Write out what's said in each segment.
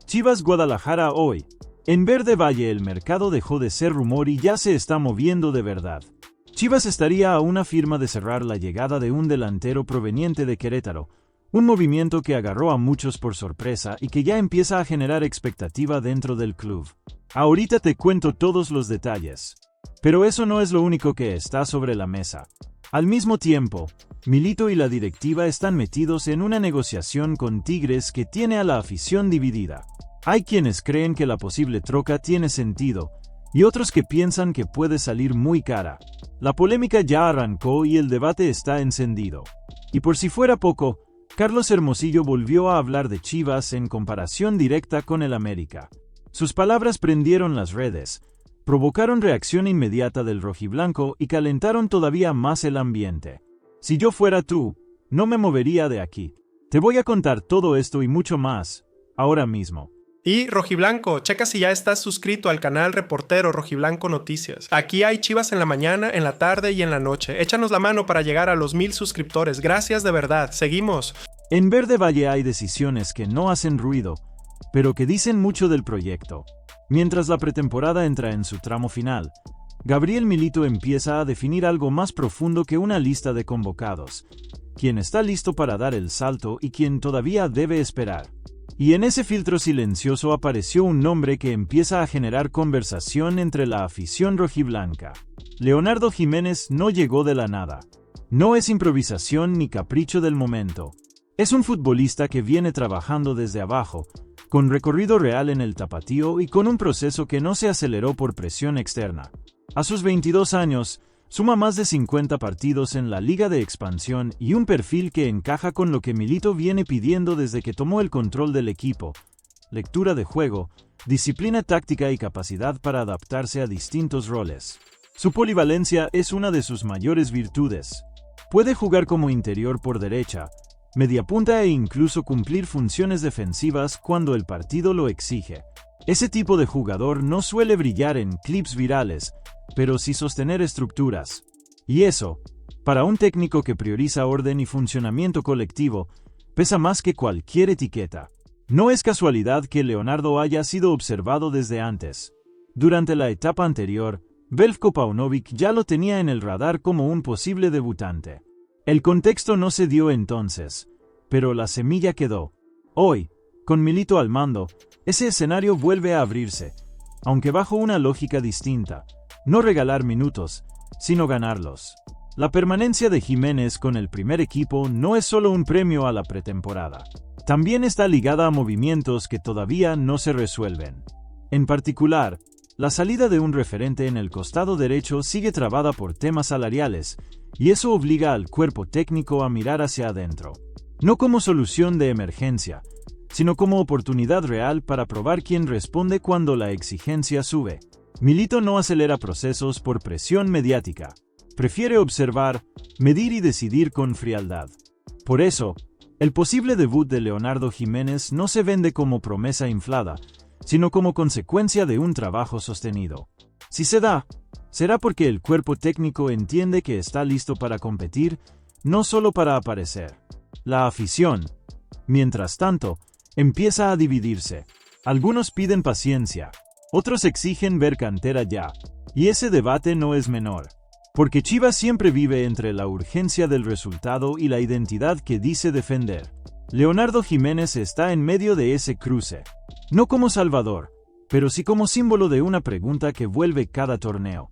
Chivas Guadalajara hoy. En Verde Valle el mercado dejó de ser rumor y ya se está moviendo de verdad. Chivas estaría a una firma de cerrar la llegada de un delantero proveniente de Querétaro, un movimiento que agarró a muchos por sorpresa y que ya empieza a generar expectativa dentro del club. Ahorita te cuento todos los detalles. Pero eso no es lo único que está sobre la mesa. Al mismo tiempo, Milito y la directiva están metidos en una negociación con Tigres que tiene a la afición dividida. Hay quienes creen que la posible troca tiene sentido, y otros que piensan que puede salir muy cara. La polémica ya arrancó y el debate está encendido. Y por si fuera poco, Carlos Hermosillo volvió a hablar de Chivas en comparación directa con el América. Sus palabras prendieron las redes, provocaron reacción inmediata del rojiblanco y calentaron todavía más el ambiente. Si yo fuera tú, no me movería de aquí. Te voy a contar todo esto y mucho más, ahora mismo. Y Rojiblanco, checa si ya estás suscrito al canal reportero Rojiblanco Noticias. Aquí hay Chivas en la mañana, en la tarde y en la noche. Échanos la mano para llegar a los 1000 suscriptores. Gracias de verdad. Seguimos. En Verde Valle hay decisiones que no hacen ruido, pero que dicen mucho del proyecto. Mientras la pretemporada entra en su tramo final, Gabriel Milito empieza a definir algo más profundo que una lista de convocados. Quién está listo para dar el salto y quién todavía debe esperar. Y en ese filtro silencioso apareció un nombre que empieza a generar conversación entre la afición rojiblanca. Leonardo Jiménez no llegó de la nada. No es improvisación ni capricho del momento. Es un futbolista que viene trabajando desde abajo, con recorrido real en el tapatío y con un proceso que no se aceleró por presión externa. A sus 22 años, suma más de 50 partidos en la Liga de Expansión y un perfil que encaja con lo que Milito viene pidiendo desde que tomó el control del equipo: lectura de juego, disciplina táctica y capacidad para adaptarse a distintos roles. Su polivalencia es una de sus mayores virtudes. Puede jugar como interior por derecha, mediapunta e incluso cumplir funciones defensivas cuando el partido lo exige. Ese tipo de jugador no suele brillar en clips virales, pero sí sostener estructuras. Y eso, para un técnico que prioriza orden y funcionamiento colectivo, pesa más que cualquier etiqueta. No es casualidad que Leonardo haya sido observado desde antes. Durante la etapa anterior, Veljko Paunovic ya lo tenía en el radar como un posible debutante. El contexto no se dio entonces, pero la semilla quedó. Hoy, con Milito al mando, ese escenario vuelve a abrirse, aunque bajo una lógica distinta: no regalar minutos, sino ganarlos. La permanencia de Jiménez con el primer equipo no es solo un premio a la pretemporada. También está ligada a movimientos que todavía no se resuelven. En particular, la salida de un referente en el costado derecho sigue trabada por temas salariales, y eso obliga al cuerpo técnico a mirar hacia adentro. No como solución de emergencia, sino como oportunidad real para probar quién responde cuando la exigencia sube. Milito no acelera procesos por presión mediática. Prefiere observar, medir y decidir con frialdad. Por eso, el posible debut de Leonardo Jiménez no se vende como promesa inflada, sino como consecuencia de un trabajo sostenido. Si se da, será porque el cuerpo técnico entiende que está listo para competir, no solo para aparecer. La afición, mientras tanto, empieza a dividirse. Algunos piden paciencia, otros exigen ver cantera ya. Y ese debate no es menor. Porque Chivas siempre vive entre la urgencia del resultado y la identidad que dice defender. Leonardo Jiménez está en medio de ese cruce. No como salvador, pero sí como símbolo de una pregunta que vuelve cada torneo.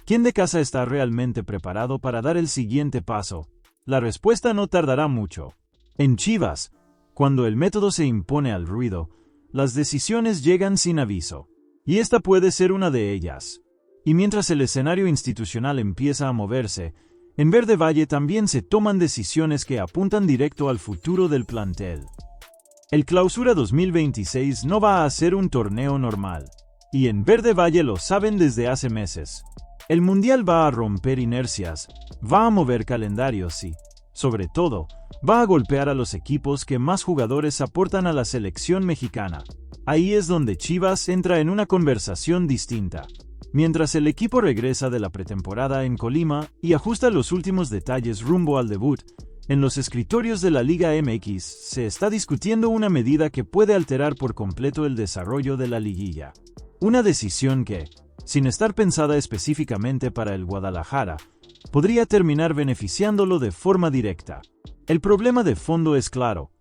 ¿Quién de casa está realmente preparado para dar el siguiente paso? La respuesta no tardará mucho. En Chivas, cuando el método se impone al ruido, las decisiones llegan sin aviso. Y esta puede ser una de ellas. Y mientras el escenario institucional empieza a moverse, en Verde Valle también se toman decisiones que apuntan directo al futuro del plantel. El Clausura 2026 no va a ser un torneo normal. Y en Verde Valle lo saben desde hace meses. El Mundial va a romper inercias, va a mover calendarios y, sobre todo, va a golpear a los equipos que más jugadores aportan a la selección mexicana. Ahí es donde Chivas entra en una conversación distinta. Mientras el equipo regresa de la pretemporada en Colima y ajusta los últimos detalles rumbo al debut, En los escritorios de la Liga MX se está discutiendo una medida que puede alterar por completo el desarrollo de la liguilla. Una decisión que, sin estar pensada específicamente para el Guadalajara, podría terminar beneficiándolo de forma directa. El problema de fondo es claro.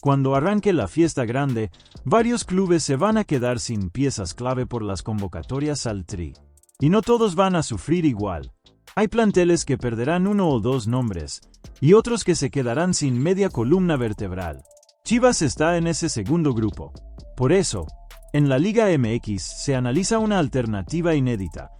Cuando arranque la fiesta grande, varios clubes se van a quedar sin piezas clave por las convocatorias al Tri. Y no todos van a sufrir igual. Hay planteles que perderán uno o dos nombres, y otros que se quedarán sin media columna vertebral. Chivas está en ese segundo grupo. Por eso, en la Liga MX se analiza una alternativa inédita: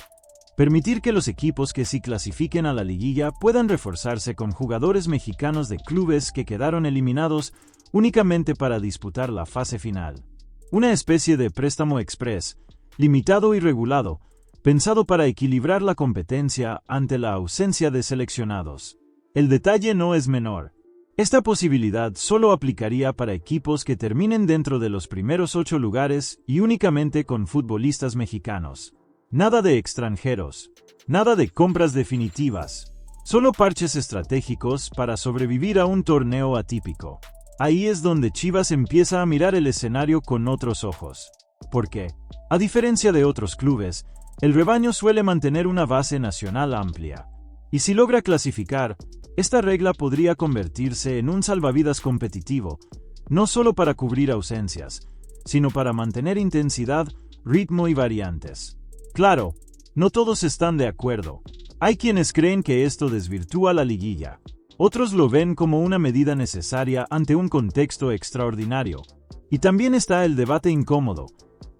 permitir que los equipos que sí clasifiquen a la liguilla puedan reforzarse con jugadores mexicanos de clubes que quedaron eliminados únicamente para disputar la fase final. Una especie de préstamo express, limitado y regulado, pensado para equilibrar la competencia ante la ausencia de seleccionados. El detalle no es menor. Esta posibilidad solo aplicaría para equipos que terminen dentro de los primeros 8 lugares y únicamente con futbolistas mexicanos. Nada de extranjeros, nada de compras definitivas, solo parches estratégicos para sobrevivir a un torneo atípico. Ahí es donde Chivas empieza a mirar el escenario con otros ojos. Porque, a diferencia de otros clubes, el rebaño suele mantener una base nacional amplia. Y si logra clasificar, esta regla podría convertirse en un salvavidas competitivo, no solo para cubrir ausencias, sino para mantener intensidad, ritmo y variantes. Claro, no todos están de acuerdo. Hay quienes creen que esto desvirtúa la liguilla. Otros lo ven como una medida necesaria ante un contexto extraordinario. Y también está el debate incómodo.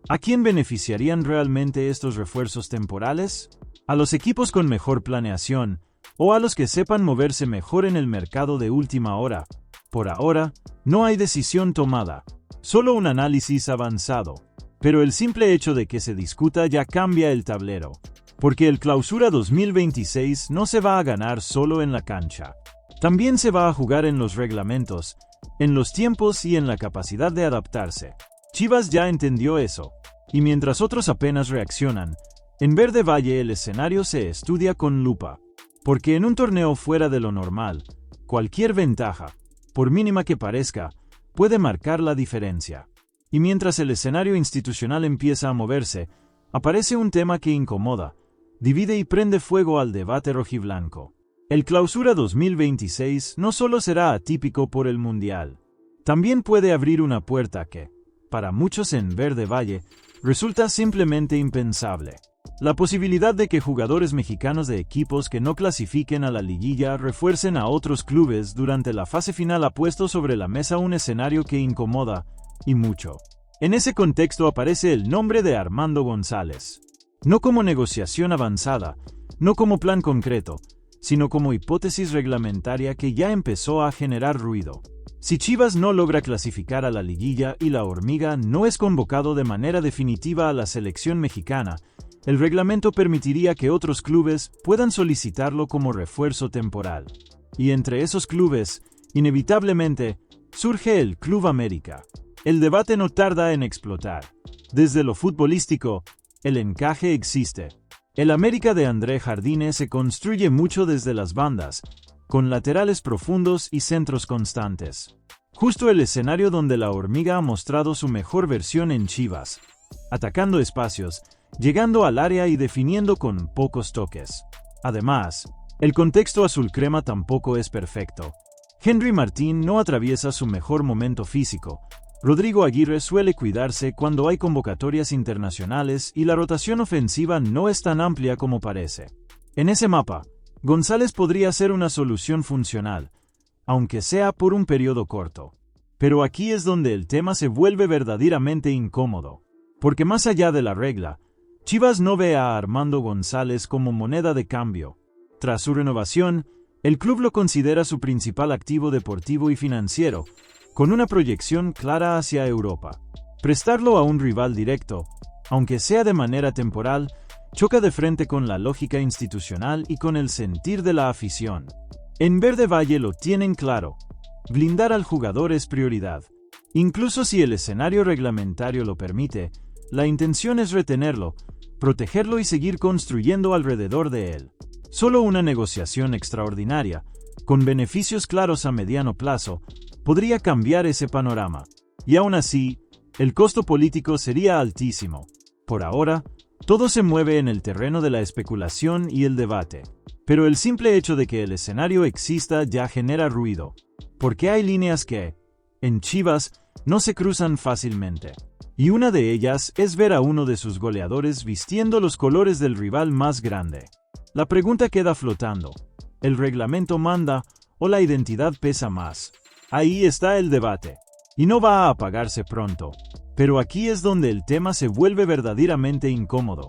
¿A quién beneficiarían realmente estos refuerzos temporales? ¿A los equipos con mejor planeación o a los que sepan moverse mejor en el mercado de última hora? Por ahora, no hay decisión tomada, solo un análisis avanzado. Pero el simple hecho de que se discuta ya cambia el tablero, porque el Clausura 2026 no se va a ganar solo en la cancha. También se va a jugar en los reglamentos, en los tiempos y en la capacidad de adaptarse. Chivas ya entendió eso, y mientras otros apenas reaccionan, en Verde Valle el escenario se estudia con lupa, porque en un torneo fuera de lo normal, cualquier ventaja, por mínima que parezca, puede marcar la diferencia. Y mientras el escenario institucional empieza a moverse, aparece un tema que incomoda, divide y prende fuego al debate rojiblanco. El Clausura 2026 no solo será atípico por el Mundial, también puede abrir una puerta que, para muchos en Verde Valle, resulta simplemente impensable. La posibilidad de que jugadores mexicanos de equipos que no clasifiquen a la liguilla refuercen a otros clubes durante la fase final ha puesto sobre la mesa un escenario que incomoda, y mucho. En ese contexto aparece el nombre de Armando González. No como negociación avanzada, no como plan concreto, sino como hipótesis reglamentaria que ya empezó a generar ruido. Si Chivas no logra clasificar a la liguilla y la Hormiga no es convocado de manera definitiva a la selección mexicana, el reglamento permitiría que otros clubes puedan solicitarlo como refuerzo temporal. Y entre esos clubes, inevitablemente, surge el Club América. El debate no tarda en explotar. Desde lo futbolístico, el encaje existe. El América de André Jardine se construye mucho desde las bandas, con laterales profundos y centros constantes. Justo el escenario donde la Hormiga ha mostrado su mejor versión en Chivas, atacando espacios, llegando al área y definiendo con pocos toques. Además, el contexto azul crema tampoco es perfecto. Henry Martín no atraviesa su mejor momento físico. Rodrigo Aguirre suele cuidarse cuando hay convocatorias internacionales y la rotación ofensiva no es tan amplia como parece. En ese mapa, González podría ser una solución funcional, aunque sea por un periodo corto. Pero aquí es donde el tema se vuelve verdaderamente incómodo, porque más allá de la regla, Chivas no ve a Armando González como moneda de cambio. Tras su renovación, el club lo considera su principal activo deportivo y financiero, con una proyección clara hacia Europa. Prestarlo a un rival directo, aunque sea de manera temporal, choca de frente con la lógica institucional y con el sentir de la afición. En Verde Valle lo tienen claro: blindar al jugador es prioridad. Incluso si el escenario reglamentario lo permite, la intención es retenerlo, protegerlo y seguir construyendo alrededor de él. Solo una negociación extraordinaria, con beneficios claros a mediano plazo, podría cambiar ese panorama. Y aún así, el costo político sería altísimo. Por ahora, todo se mueve en el terreno de la especulación y el debate. Pero el simple hecho de que el escenario exista ya genera ruido, porque hay líneas que, en Chivas, no se cruzan fácilmente. Y una de ellas es ver a uno de sus goleadores vistiendo los colores del rival más grande. La pregunta queda flotando: ¿el reglamento manda o la identidad pesa más? Ahí está el debate. Y no va a apagarse pronto. Pero aquí es donde el tema se vuelve verdaderamente incómodo.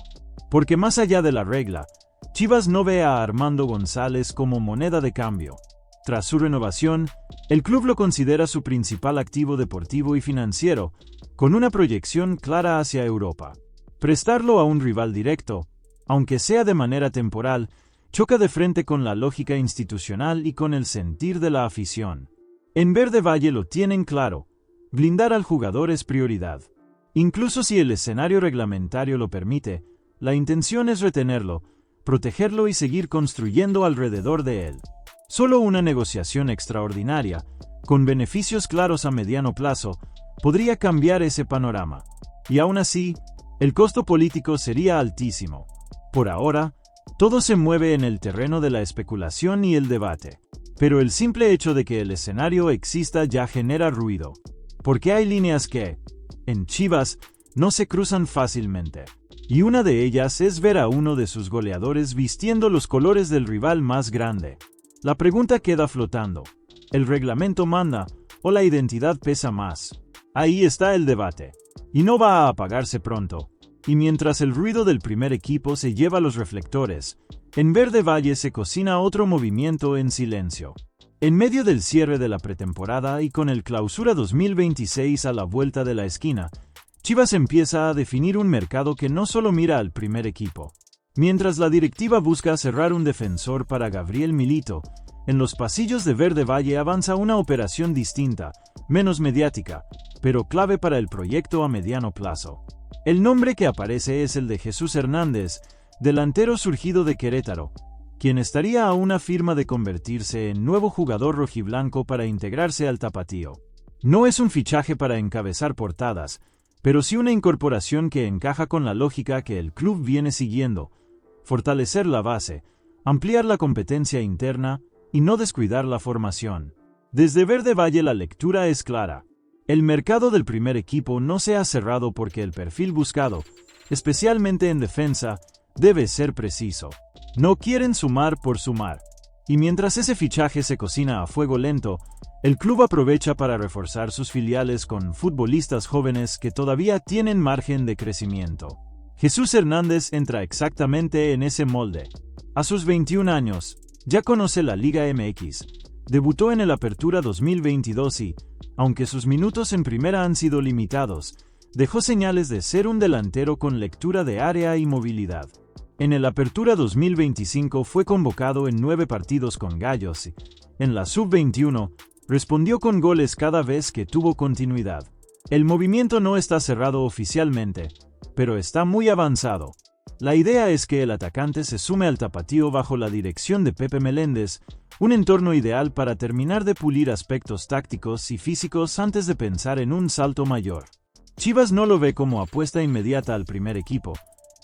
Porque más allá de la regla, Chivas no ve a Armando González como moneda de cambio. Tras su renovación, el club lo considera su principal activo deportivo y financiero, con una proyección clara hacia Europa. Prestarlo a un rival directo, aunque sea de manera temporal, choca de frente con la lógica institucional y con el sentir de la afición. En Verde Valle lo tienen claro: blindar al jugador es prioridad. Incluso si el escenario reglamentario lo permite, la intención es retenerlo, protegerlo y seguir construyendo alrededor de él. Solo una negociación extraordinaria, con beneficios claros a mediano plazo, podría cambiar ese panorama. Y aún así, el costo político sería altísimo. Por ahora, todo se mueve en el terreno de la especulación y el debate. Pero el simple hecho de que el escenario exista ya genera ruido. Porque hay líneas que, en Chivas, no se cruzan fácilmente. Y una de ellas es ver a uno de sus goleadores vistiendo los colores del rival más grande. La pregunta queda flotando: ¿el reglamento manda o la identidad pesa más? Ahí está el debate. Y no va a apagarse pronto. Y mientras el ruido del primer equipo se lleva los reflectores, en Verde Valle se cocina otro movimiento en silencio. En medio del cierre de la pretemporada y con el Clausura 2026 a la vuelta de la esquina, Chivas empieza a definir un mercado que no solo mira al primer equipo. Mientras la directiva busca cerrar un defensor para Gabriel Milito, en los pasillos de Verde Valle avanza una operación distinta, menos mediática, pero clave para el proyecto a mediano plazo. El nombre que aparece es el de Jesús Hernández, delantero surgido de Querétaro, quien estaría a una firma de convertirse en nuevo jugador rojiblanco para integrarse al tapatío. No es un fichaje para encabezar portadas, pero sí una incorporación que encaja con la lógica que el club viene siguiendo: fortalecer la base, ampliar la competencia interna y no descuidar la formación. Desde Verde Valle la lectura es clara. El mercado del primer equipo no se ha cerrado porque el perfil buscado, especialmente en defensa, debe ser preciso. No quieren sumar por sumar. Y mientras ese fichaje se cocina a fuego lento, el club aprovecha para reforzar sus filiales con futbolistas jóvenes que todavía tienen margen de crecimiento. Jesús Hernández entra exactamente en ese molde. A sus 21 años, ya conoce la Liga MX, debutó en el Apertura 2022 y, aunque sus minutos en primera han sido limitados, dejó señales de ser un delantero con lectura de área y movilidad. En el Apertura 2025 fue convocado en 9 partidos con Gallos y, en la Sub-21, respondió con goles cada vez que tuvo continuidad. El movimiento no está cerrado oficialmente, pero está muy avanzado. La idea es que el atacante se sume al tapatío bajo la dirección de Pepe Meléndez, un entorno ideal para terminar de pulir aspectos tácticos y físicos antes de pensar en un salto mayor. Chivas no lo ve como apuesta inmediata al primer equipo,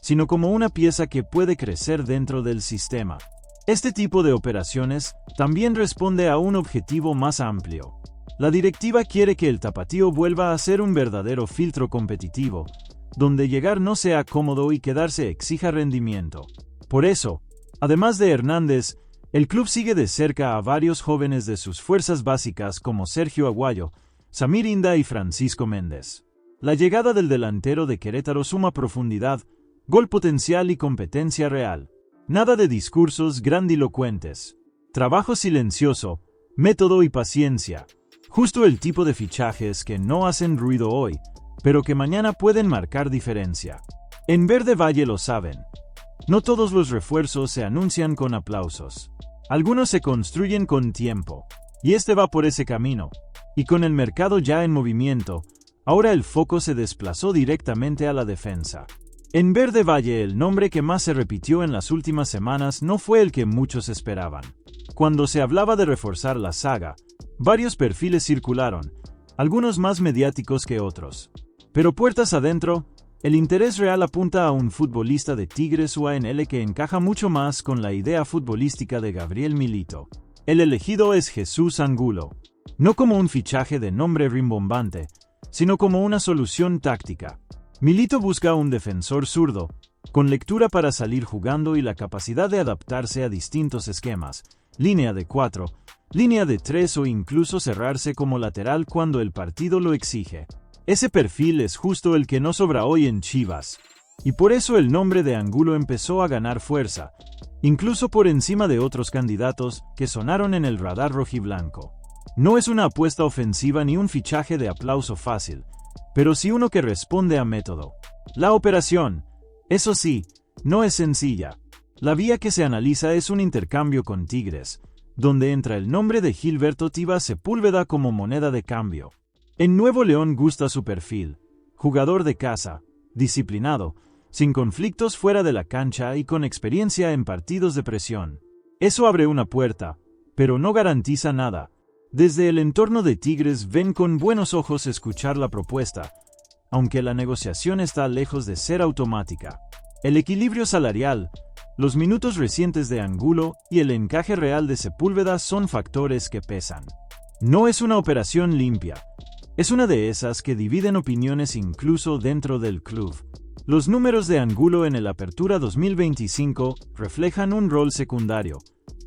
sino como una pieza que puede crecer dentro del sistema. Este tipo de operaciones también responde a un objetivo más amplio. La directiva quiere que el tapatío vuelva a ser un verdadero filtro competitivo, donde llegar no sea cómodo y quedarse exija rendimiento. Por eso, además de Hernández, el club sigue de cerca a varios jóvenes de sus fuerzas básicas como Sergio Aguayo, Samir Inda y Francisco Méndez. La llegada del delantero de Querétaro suma profundidad, gol potencial y competencia real. Nada de discursos grandilocuentes. Trabajo silencioso, método y paciencia. Justo el tipo de fichajes que no hacen ruido hoy, pero que mañana pueden marcar diferencia. En Verde Valle lo saben. No todos los refuerzos se anuncian con aplausos. Algunos se construyen con tiempo. Y este va por ese camino. Y con el mercado ya en movimiento, ahora el foco se desplazó directamente a la defensa. En Verde Valle el nombre que más se repitió en las últimas semanas no fue el que muchos esperaban. Cuando se hablaba de reforzar la saga, varios perfiles circularon, algunos más mediáticos que otros. Pero puertas adentro, el interés real apunta a un futbolista de Tigres UANL que encaja mucho más con la idea futbolística de Gabriel Milito. El elegido es Jesús Angulo, no como un fichaje de nombre rimbombante, sino como una solución táctica. Milito busca un defensor zurdo, con lectura para salir jugando y la capacidad de adaptarse a distintos esquemas, línea de 4, línea de 3 o incluso cerrarse como lateral cuando el partido lo exige. Ese perfil es justo el que no sobra hoy en Chivas. Y por eso el nombre de Angulo empezó a ganar fuerza, incluso por encima de otros candidatos que sonaron en el radar rojiblanco. No es una apuesta ofensiva ni un fichaje de aplauso fácil, pero sí uno que responde a método. La operación, eso sí, no es sencilla. La vía que se analiza es un intercambio con Tigres, donde entra el nombre de Gilberto Tiba Sepúlveda como moneda de cambio. En Nuevo León gusta su perfil, jugador de casa, disciplinado, sin conflictos fuera de la cancha y con experiencia en partidos de presión. Eso abre una puerta, pero no garantiza nada. Desde el entorno de Tigres ven con buenos ojos escuchar la propuesta, aunque la negociación está lejos de ser automática. El equilibrio salarial, los minutos recientes de Angulo y el encaje real de Sepúlveda son factores que pesan. No es una operación limpia. Es una de esas que dividen opiniones incluso dentro del club. Los números de Angulo en el Apertura 2025 reflejan un rol secundario,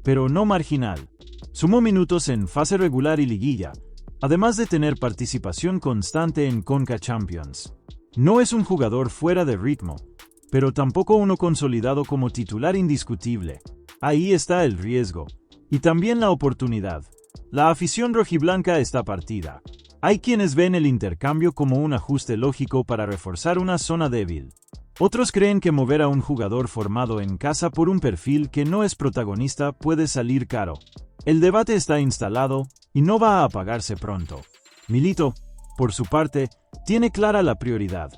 pero no marginal. Sumó minutos en fase regular y liguilla, además de tener participación constante en Conca Champions. No es un jugador fuera de ritmo, pero tampoco uno consolidado como titular indiscutible. Ahí está el riesgo, y también la oportunidad. La afición rojiblanca está partida. Hay quienes ven el intercambio como un ajuste lógico para reforzar una zona débil. Otros creen que mover a un jugador formado en casa por un perfil que no es protagonista puede salir caro. El debate está instalado y no va a apagarse pronto. Milito, por su parte, tiene clara la prioridad.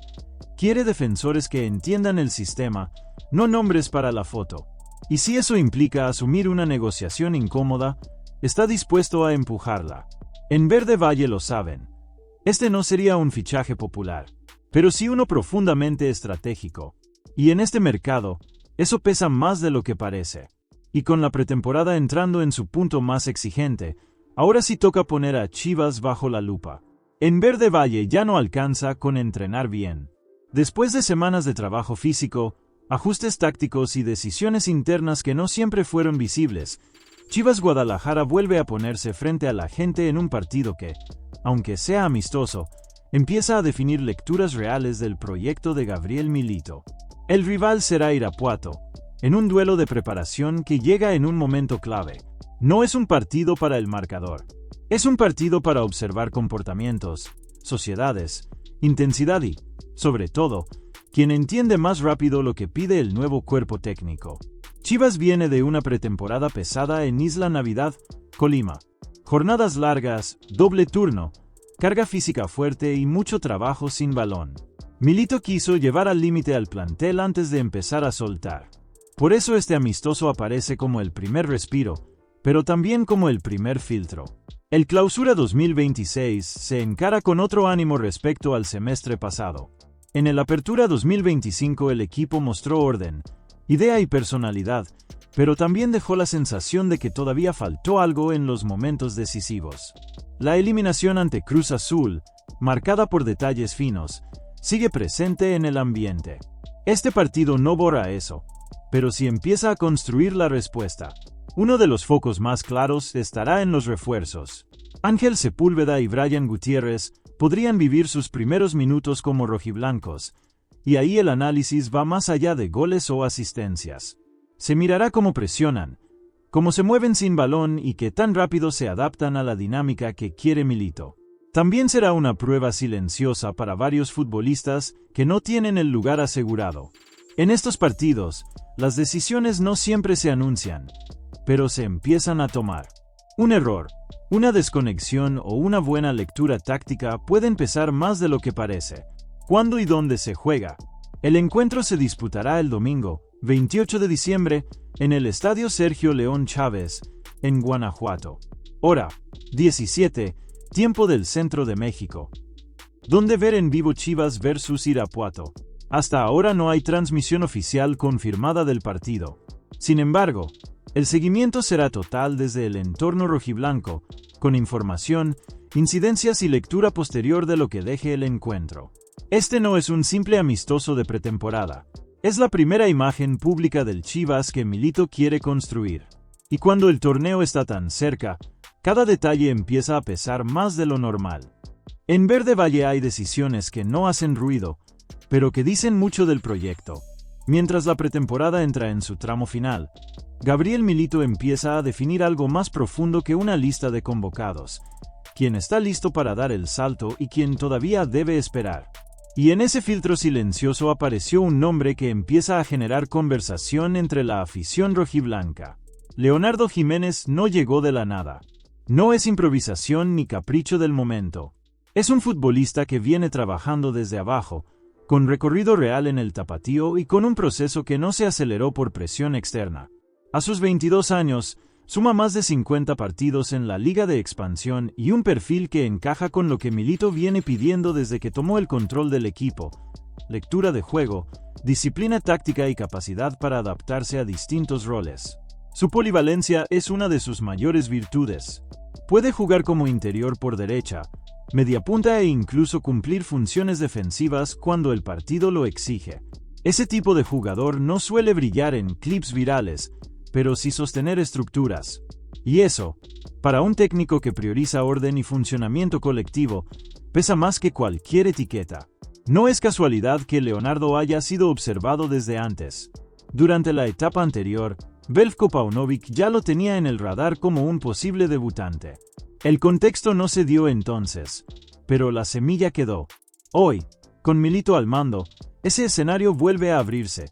Quiere defensores que entiendan el sistema, no nombres para la foto. Y si eso implica asumir una negociación incómoda, está dispuesto a empujarla. En Verde Valle lo saben. Este no sería un fichaje popular, pero sí uno profundamente estratégico. Y en este mercado, eso pesa más de lo que parece. Y con la pretemporada entrando en su punto más exigente, ahora sí toca poner a Chivas bajo la lupa. En Verde Valle ya no alcanza con entrenar bien. Después de semanas de trabajo físico, ajustes tácticos y decisiones internas que no siempre fueron visibles, Chivas Guadalajara vuelve a ponerse frente a la gente en un partido que, aunque sea amistoso, empieza a definir lecturas reales del proyecto de Gabriel Milito. El rival será Irapuato, en un duelo de preparación que llega en un momento clave. No es un partido para el marcador. Es un partido para observar comportamientos, sociedades, intensidad y, sobre todo, quien entiende más rápido lo que pide el nuevo cuerpo técnico. Chivas viene de una pretemporada pesada en Isla Navidad, Colima. Jornadas largas, doble turno, carga física fuerte y mucho trabajo sin balón. Milito quiso llevar al límite al plantel antes de empezar a soltar. Por eso este amistoso aparece como el primer respiro, pero también como el primer filtro. El Clausura 2026 se encara con otro ánimo respecto al semestre pasado. En el Apertura 2025 el equipo mostró orden, idea y personalidad, pero también dejó la sensación de que todavía faltó algo en los momentos decisivos. La eliminación ante Cruz Azul, marcada por detalles finos, sigue presente en el ambiente. Este partido no borra eso, pero sí empieza a construir la respuesta. Uno de los focos más claros estará en los refuerzos. Ángel Sepúlveda y Brian Gutiérrez podrían vivir sus primeros minutos como rojiblancos, y ahí el análisis va más allá de goles o asistencias. Se mirará cómo presionan, cómo se mueven sin balón y qué tan rápido se adaptan a la dinámica que quiere Milito. También será una prueba silenciosa para varios futbolistas que no tienen el lugar asegurado. En estos partidos, las decisiones no siempre se anuncian, pero se empiezan a tomar. Un error, una desconexión o una buena lectura táctica pueden pesar más de lo que parece. ¿Cuándo y dónde se juega? El encuentro se disputará el domingo, 28 de diciembre, en el Estadio Sergio León Chávez, en Guanajuato. Hora 17, tiempo del centro de México. Donde ver en vivo Chivas vs Irapuato. Hasta ahora no hay transmisión oficial confirmada del partido. Sin embargo, el seguimiento será total desde el entorno rojiblanco, con información, incidencias y lectura posterior de lo que deje el encuentro. Este no es un simple amistoso de pretemporada. Es la primera imagen pública del Chivas que Milito quiere construir. Y cuando el torneo está tan cerca, cada detalle empieza a pesar más de lo normal. En Verde Valle hay decisiones que no hacen ruido, pero que dicen mucho del proyecto. Mientras la pretemporada entra en su tramo final, Gabriel Milito empieza a definir algo más profundo que una lista de convocados, quién está listo para dar el salto y quién todavía debe esperar. Y en ese filtro silencioso apareció un nombre que empieza a generar conversación entre la afición rojiblanca. Leonardo Jiménez no llegó de la nada. No es improvisación ni capricho del momento. Es un futbolista que viene trabajando desde abajo, con recorrido real en el tapatío y con un proceso que no se aceleró por presión externa. A sus 22 años, suma más de 50 partidos en la Liga de Expansión y un perfil que encaja con lo que Milito viene pidiendo desde que tomó el control del equipo: lectura de juego, disciplina táctica y capacidad para adaptarse a distintos roles. Su polivalencia es una de sus mayores virtudes. Puede jugar como interior por derecha, mediapunta e incluso cumplir funciones defensivas cuando el partido lo exige. Ese tipo de jugador no suele brillar en clips virales, pero sí sostener estructuras. Y eso, para un técnico que prioriza orden y funcionamiento colectivo, pesa más que cualquier etiqueta. No es casualidad que Leonardo haya sido observado desde antes. Durante la etapa anterior, Veljko Paunovic ya lo tenía en el radar como un posible debutante. El contexto no se dio entonces, pero la semilla quedó. Hoy, con Milito al mando, ese escenario vuelve a abrirse,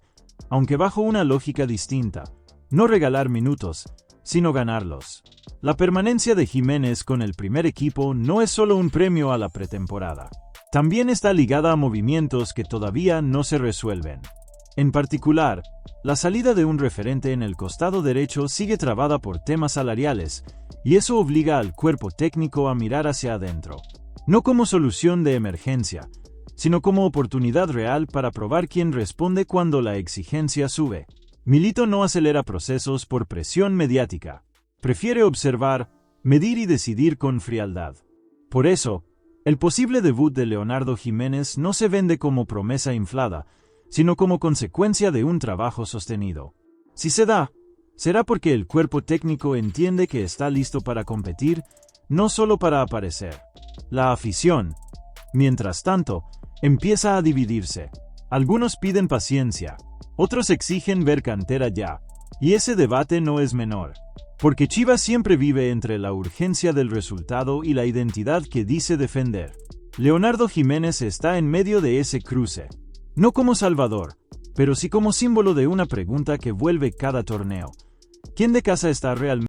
aunque bajo una lógica distinta: no regalar minutos, sino ganarlos. La permanencia de Jiménez con el primer equipo no es solo un premio a la pretemporada. También está ligada a movimientos que todavía no se resuelven. En particular, la salida de un referente en el costado derecho sigue trabada por temas salariales, y eso obliga al cuerpo técnico a mirar hacia adentro. No como solución de emergencia, sino como oportunidad real para probar quién responde cuando la exigencia sube. Milito no acelera procesos por presión mediática. Prefiere observar, medir y decidir con frialdad. Por eso, el posible debut de Leonardo Jiménez no se vende como promesa inflada, sino como consecuencia de un trabajo sostenido. Si se da, será porque el cuerpo técnico entiende que está listo para competir, no solo para aparecer. La afición, mientras tanto, empieza a dividirse. Algunos piden paciencia, otros exigen ver cantera ya, y ese debate no es menor. Porque Chivas siempre vive entre la urgencia del resultado y la identidad que dice defender. Leonardo Jiménez está en medio de ese cruce. No como salvador, pero sí como símbolo de una pregunta que vuelve cada torneo: ¿quién de casa está realmente